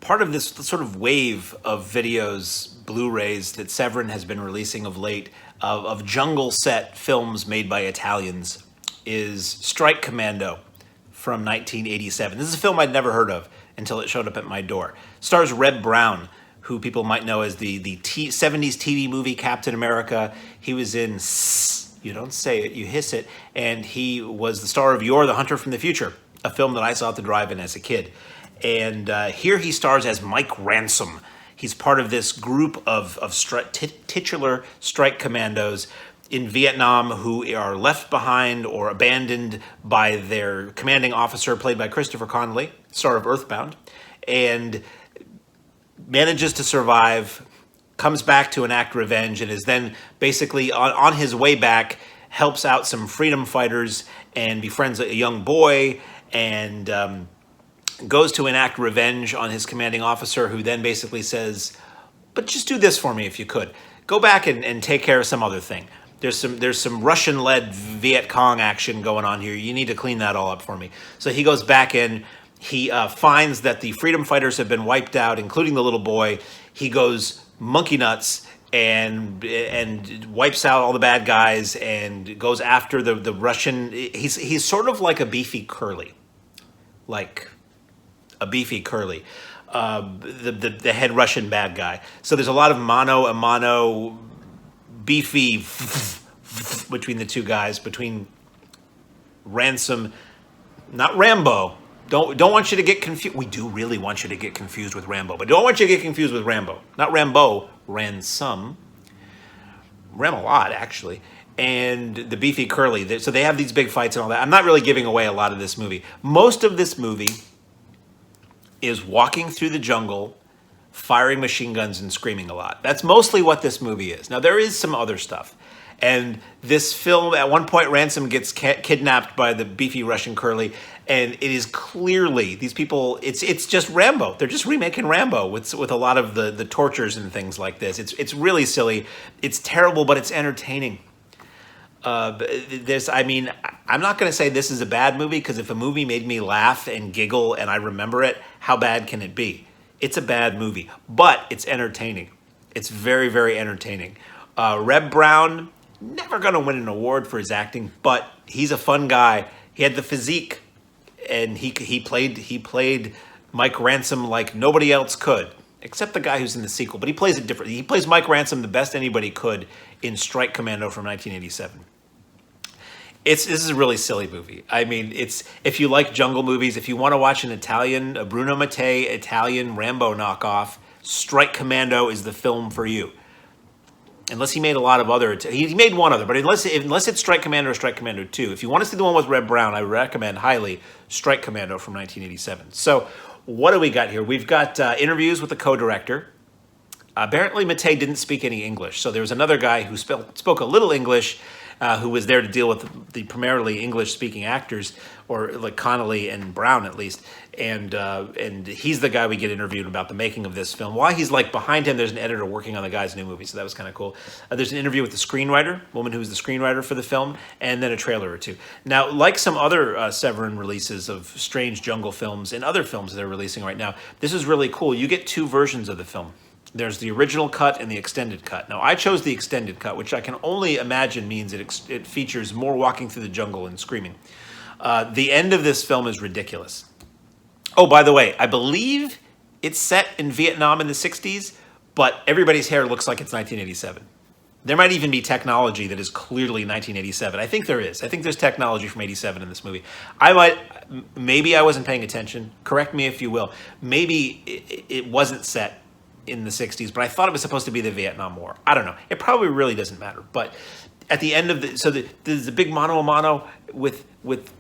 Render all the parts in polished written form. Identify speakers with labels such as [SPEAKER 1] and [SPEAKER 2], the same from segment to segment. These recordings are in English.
[SPEAKER 1] part of this sort of wave of videos, Blu-rays that Severin has been releasing of late of jungle set films made by Italians is Strike Commando from 1987. This is a film I'd never heard of until it showed up at my door. Stars Reb Brown, who people might know as the 70s TV movie Captain America. He was in You Don't Say It, You Hiss It, and he was the star of You're the Hunter from the Future, a film that I saw at the drive-in as a kid. And here he stars as Mike Ransom. He's part of this group of titular strike commandos in Vietnam who are left behind or abandoned by their commanding officer, played by Christopher Connelly, star of Earthbound, and manages to survive, comes back to enact revenge, and is then basically on his way back, helps out some freedom fighters and befriends a young boy, and goes to enact revenge on his commanding officer, who then basically says, but just do this for me if you could. Go back and take care of some other thing. There's some Russian-led Viet Cong action going on here. You need to clean that all up for me. So he goes back in. He finds that the freedom fighters have been wiped out, including the little boy. He goes monkey nuts and wipes out all the bad guys and goes after the Russian. He's sort of like a beefy Curly. Like a beefy Curly, the head Russian bad guy. So there's a lot of mano a mano, beefy between the two guys, between Ransom, not Rambo. Don't want you to get confused. We do really want you to get confused with Rambo, but don't want you to get confused with Rambo. Not Rambo, Ransom. Ram-a-lot, actually. And the beefy Curly. So they have these big fights and all that. I'm not really giving away a lot of this movie. Most of this movie is walking through the jungle, firing machine guns and screaming a lot. That's mostly what this movie is. Now, there is some other stuff. And this film, at one point, Ransom gets kidnapped by the beefy Russian Curly, and it is clearly, these people, it's just Rambo. They're just remaking Rambo with a lot of the tortures and things like this. It's really silly. It's terrible, but it's entertaining. I'm not going to say this is a bad movie, because if a movie made me laugh and giggle and I remember it, how bad can it be? It's a bad movie, but it's entertaining. It's very, very entertaining. Reb Brown, never going to win an award for his acting, but he's a fun guy. He had the physique, and he played Mike Ransom like nobody else could, except the guy who's in the sequel. But he plays it differently. He plays Mike Ransom the best anybody could in Strike Commando from 1987. This is a really silly movie. I mean, if you like jungle movies, if you want to watch a Bruno Mattei Italian Rambo knockoff, Strike Commando is the film for you. Unless he made a lot of other, he made one other, but unless it's Strike Commando or Strike Commando 2, if you want to see the one with Reb Brown, I recommend highly Strike Commando from 1987. So what do we got here? We've got interviews with the co-director. Apparently Mattei didn't speak any English, so there was another guy who spoke a little English, who was there to deal with the primarily English-speaking actors, or like Connelly and Brown at least, and he's the guy we get interviewed about the making of this film. While he's like behind him, there's an editor working on the guy's new movie, so that was kind of cool. There's an interview with the screenwriter, woman who's the screenwriter for the film, and then a trailer or two. Now, like some other Severin releases of strange jungle films and other films they're releasing right now, this is really cool. You get two versions of the film. There's the original cut and the extended cut. Now, I chose the extended cut, which I can only imagine means it features more walking through the jungle and screaming. The end of this film is ridiculous. Oh, by the way, I believe it's set in Vietnam in the 60s, but everybody's hair looks like it's 1987. There might even be technology that is clearly 1987. I think there is. I think there's technology from 87 in this movie. Maybe I wasn't paying attention. Correct me if you will. Maybe it wasn't set in the 60s, but I thought it was supposed to be the Vietnam War. I don't know. It probably really doesn't matter. But at the end of there's a big mano-a-mano with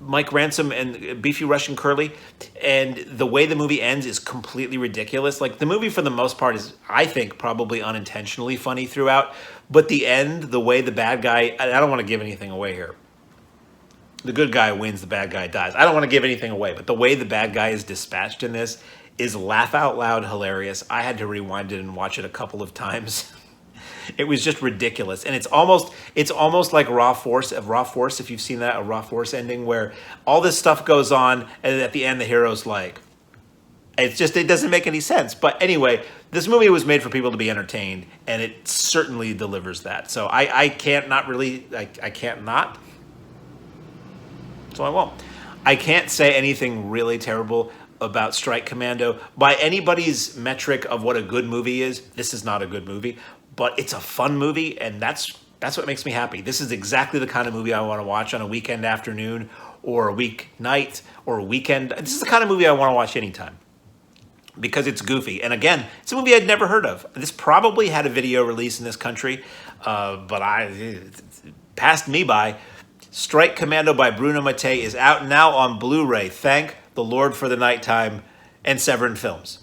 [SPEAKER 1] Mike Ransom and beefy Russian Curly, and the way the movie ends is completely ridiculous. Like, the movie for the most part is, I think, probably unintentionally funny throughout, but the end, the way the bad guy, I don't want to give anything away here. The good guy wins, the bad guy dies. I don't want to give anything away, but the way the bad guy is dispatched in this is laugh out loud hilarious. I had to rewind it and watch it a couple of times. It was just ridiculous, and it's almost like Raw Force. If you've seen that, a Raw Force ending where all this stuff goes on, and at the end the hero's like, It doesn't make any sense. But anyway, this movie was made for people to be entertained, and it certainly delivers that. So I can't not really, I can't not, so I won't. I can't say anything really terrible about Strike Commando. By anybody's metric of what a good movie is, this is not a good movie, but it's a fun movie, and that's what makes me happy. This is exactly the kind of movie I want to watch on a weekend afternoon or a weeknight or a weekend. This is the kind of movie I want to watch anytime because it's goofy. And again, it's a movie I'd never heard of. This probably had a video release in this country, but it passed me by. Strike Commando by Bruno Mattei is out now on Blu-ray. Thank the Lord for the nighttime and Severin Films.